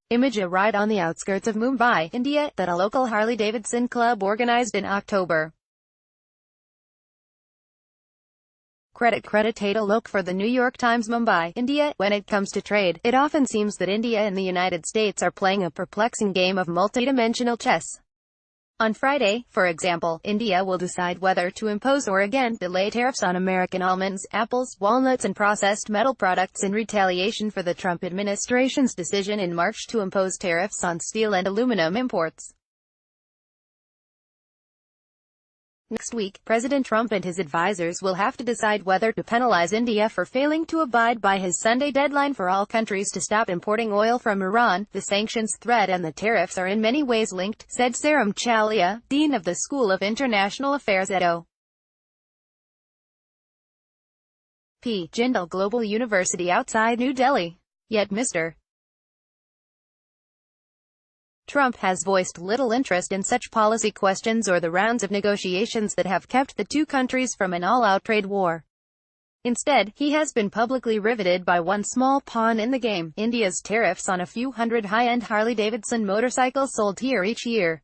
ImageA ride on the outskirts of Mumbai, India, that a local Harley-Davidson club organized in October. CreditCreditAtul Loke for the New York TimesMUMBAI, India. When it comes to trade, it often seems that India and the United States are playing a perplexing game of multidimensional chess. On Friday, for example, India will decide whether to impose or again delay tariffs on American almonds, apples, walnuts and processed metal products in retaliation for the Trump administration's decision in March to impose tariffs on steel and aluminum imports. Next week, President Trump and his advisors will have to decide whether to penalize India for failing to abide by his Sunday deadline for all countries to stop importing oil from Iran. The sanctions threat and the tariffs are in many ways linked, said Saram Chalia, Dean of the School of International Affairs at O.P. Jindal Global University outside New Delhi. Yet Mr. Trump has voiced little interest in such policy questions or the rounds of negotiations that have kept the two countries from an all-out trade war. Instead, he has been publicly riveted by one small pawn in the game: India's tariffs on a few hundred high-end Harley-Davidson motorcycles sold here each year.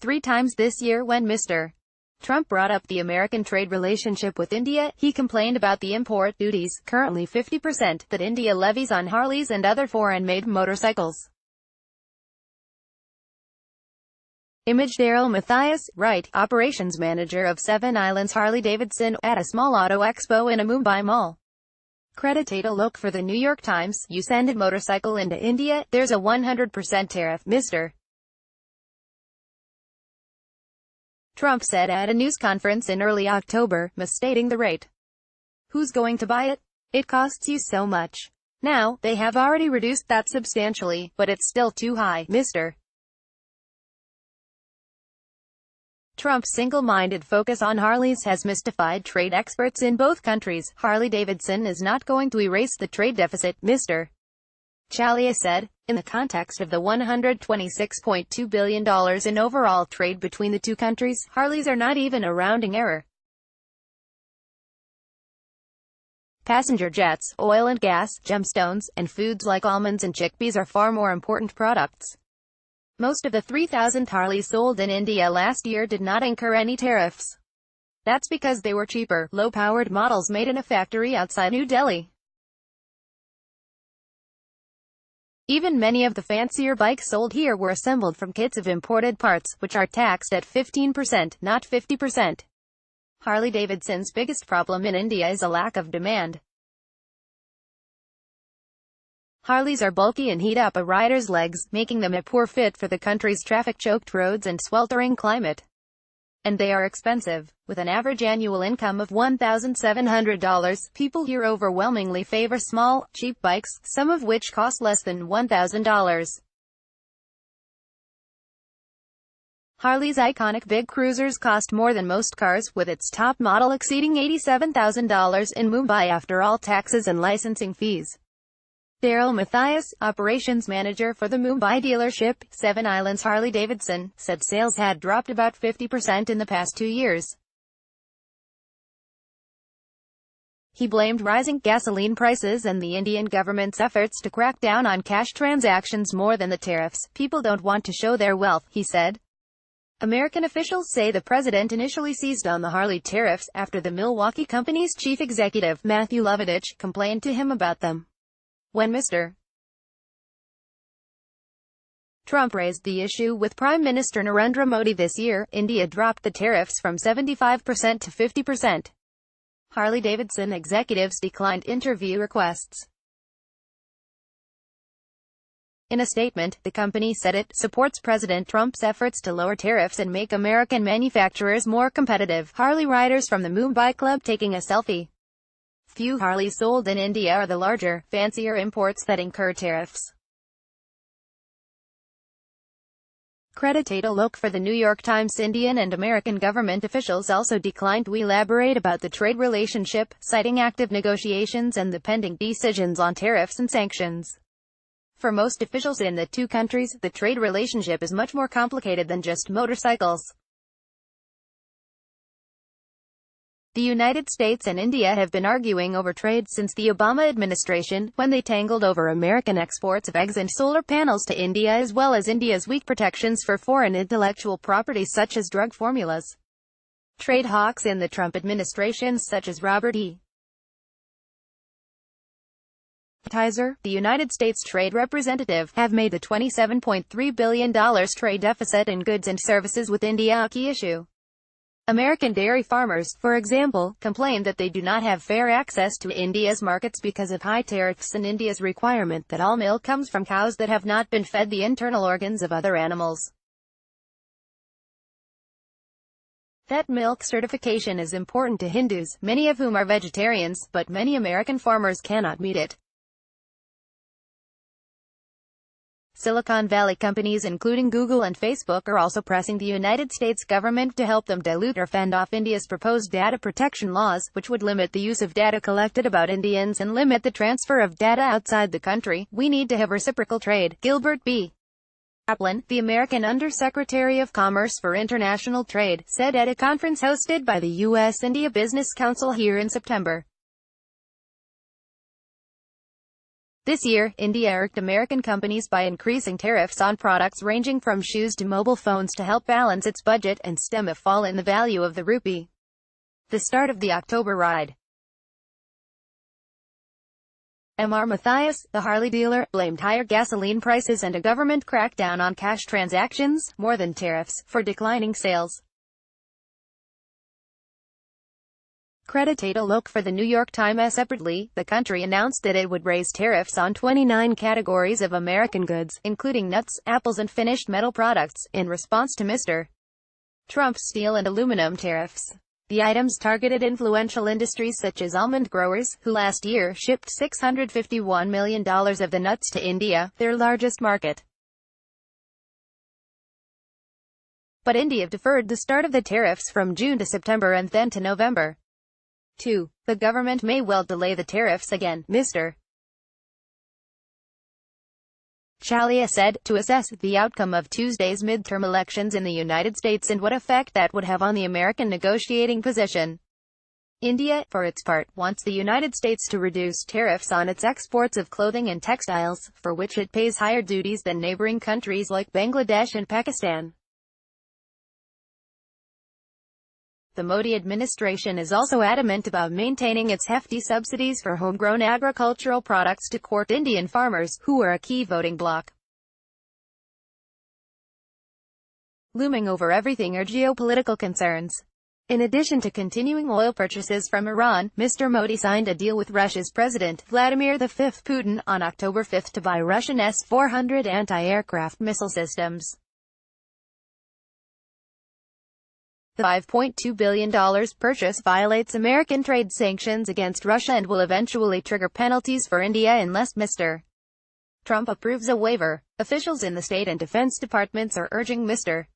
3 times this year when Mr. Trump brought up the American trade relationship with India, he complained about the import duties, currently 50%, that India levies on Harleys and other foreign-made motorcycles. Image Daryl Matthias, Wright, operations manager of Seven Islands Harley-Davidson, at a small auto expo in a Mumbai mall. CreditAtul Loke for the New York Times. You send a motorcycle into India, there's a 100% tariff, Mr. Trump said at a news conference in early October, misstating the rate. Who's going to buy it? It costs you so much. Now, they have already reduced that substantially, but it's still too high, Mr. Trump's single-minded focus on Harleys has mystified trade experts in both countries. Harley-Davidson is not going to erase the trade deficit, Mr. Chalia said, in the context of the $126.2 billion in overall trade between the two countries. Harleys are not even a rounding error. Passenger jets, oil and gas, gemstones, and foods like almonds and chickpeas are far more important products. Most of the 3,000 Harleys sold in India last year did not incur any tariffs. That's because they were cheaper, low-powered models made in a factory outside New Delhi. Even many of the fancier bikes sold here were assembled from kits of imported parts, which are taxed at 15%, not 50%. Harley-Davidson's biggest problem in India is a lack of demand. Harleys are bulky and heat up a rider's legs, making them a poor fit for the country's traffic-choked roads and sweltering climate. And they are expensive. With an average annual income of $1,700, people here overwhelmingly favor small, cheap bikes, some of which cost less than $1,000. Harley's iconic big cruisers cost more than most cars, with its top model exceeding $87,000 in Mumbai after all taxes and licensing fees. Daryl Matthias, operations manager for the Mumbai dealership, Seven Islands Harley-Davidson, said sales had dropped about 50% in the past 2 years. He blamed rising gasoline prices and the Indian government's efforts to crack down on cash transactions more than the tariffs. People don't want to show their wealth, he said. American officials say the president initially seized on the Harley tariffs after the Milwaukee company's chief executive, Matthew Levatich, complained to him about them. When Mr. Trump raised the issue with Prime Minister Narendra Modi this year, India dropped the tariffs from 75% to 50%. Harley-Davidson executives declined interview requests. In a statement, the company said it supports President Trump's efforts to lower tariffs and make American manufacturers more competitive. Harley riders from the Mumbai club taking a selfie. Few Harleys sold in India are the larger, fancier imports that incur tariffs. CreditAtul Loke for the New York Times. Indian and American government officials also declined to elaborate about the trade relationship, citing active negotiations and the pending decisions on tariffs and sanctions. For most officials in the two countries, the trade relationship is much more complicated than just motorcycles. The United States and India have been arguing over trade since the Obama administration, when they tangled over American exports of eggs and solar panels to India, as well as India's weak protections for foreign intellectual property such as drug formulas. Trade hawks in the Trump administration, such as Robert E. Kaiser, the United States Trade Representative, have made the $27.3 billion trade deficit in goods and services with India a key issue. American dairy farmers, for example, complain that they do not have fair access to India's markets because of high tariffs and India's requirement that all milk comes from cows that have not been fed the internal organs of other animals. That milk certification is important to Hindus, many of whom are vegetarians, but many American farmers cannot meet it. Silicon Valley companies including Google and Facebook are also pressing the United States government to help them dilute or fend off India's proposed data protection laws, which would limit the use of data collected about Indians and limit the transfer of data outside the country. We need to have reciprocal trade, Gilbert B. Kaplan, the American Undersecretary of Commerce for International Trade, said at a conference hosted by the U.S.-India Business Council here in September. This year, India irked American companies by increasing tariffs on products ranging from shoes to mobile phones to help balance its budget and stem a fall in the value of the rupee. The start of the October ride. M.R. Matthias, the Harley dealer, blamed higher gasoline prices and a government crackdown on cash transactions, more than tariffs, for declining sales. CreditCreditAtul Loke for the New York Times. Separately, the country announced that it would raise tariffs on 29 categories of American goods, including nuts, apples and finished metal products, in response to Mr. Trump's steel and aluminum tariffs. The items targeted influential industries such as almond growers, who last year shipped $651 million of the nuts to India, their largest market. But India deferred the start of the tariffs from June to September and then to November. 2. The government may well delay the tariffs again, Mr. Chalia said, to assess the outcome of Tuesday's midterm elections in the United States and what effect that would have on the American negotiating position. India, for its part, wants the United States to reduce tariffs on its exports of clothing and textiles, for which it pays higher duties than neighboring countries like Bangladesh and Pakistan. The Modi administration is also adamant about maintaining its hefty subsidies for homegrown agricultural products to court Indian farmers, who are a key voting bloc. Looming over everything are geopolitical concerns. In addition to continuing oil purchases from Iran, Mr. Modi signed a deal with Russia's President Vladimir V. Putin on October 5 to buy Russian S-400 anti-aircraft missile systems. The $5.2 billion purchase violates American trade sanctions against Russia and will eventually trigger penalties for India unless Mr. Trump approves a waiver. Officials in the State and Defense Departments are urging Mr.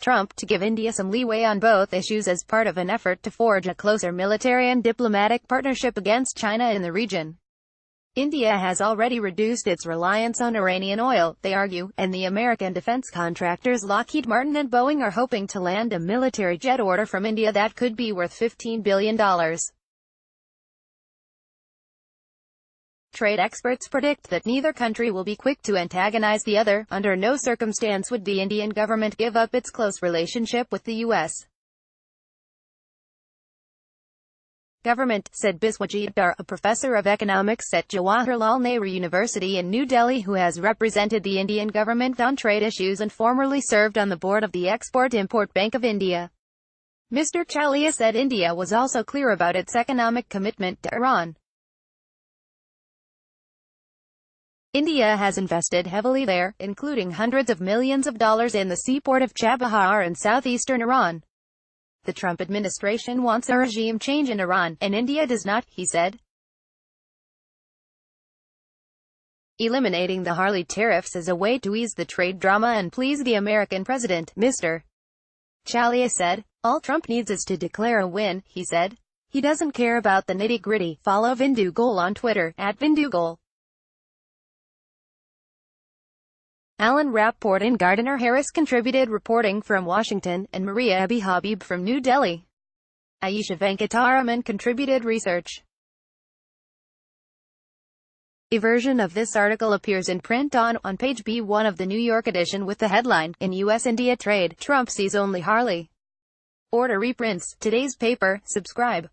Trump to give India some leeway on both issues as part of an effort to forge a closer military and diplomatic partnership against China in the region. India has already reduced its reliance on Iranian oil, they argue, and the American defense contractors Lockheed Martin and Boeing are hoping to land a military jet order from India that could be worth $15 billion. Trade experts predict that neither country will be quick to antagonize the other. Under no circumstance would the Indian government give up its close relationship with the U.S. government, said Biswajit Dar, a professor of economics at Jawaharlal Nehru University in New Delhi who has represented the Indian government on trade issues and formerly served on the board of the Export-Import Bank of India. Mr. Chalia said India was also clear about its economic commitment to Iran. India has invested heavily there, including hundreds of millions of dollars in the seaport of Chabahar in southeastern Iran. The Trump administration wants a regime change in Iran, and India does not, he said. Eliminating the Harley tariffs is a way to ease the trade drama and please the American president, Mr. Chalia said. All Trump needs is to declare a win, he said. He doesn't care about the nitty-gritty. Follow Vindugol on Twitter, @Vindugol. Alan Rapport and Gardner Harris contributed reporting from Washington, and Maria Abi Habib from New Delhi. Ayesha Venkataraman contributed research. A version of this article appears in print on page B1 of the New York edition with the headline, "In U.S.-India Trade, Trump Sees Only Harley." Order reprints. Today's paper. Subscribe.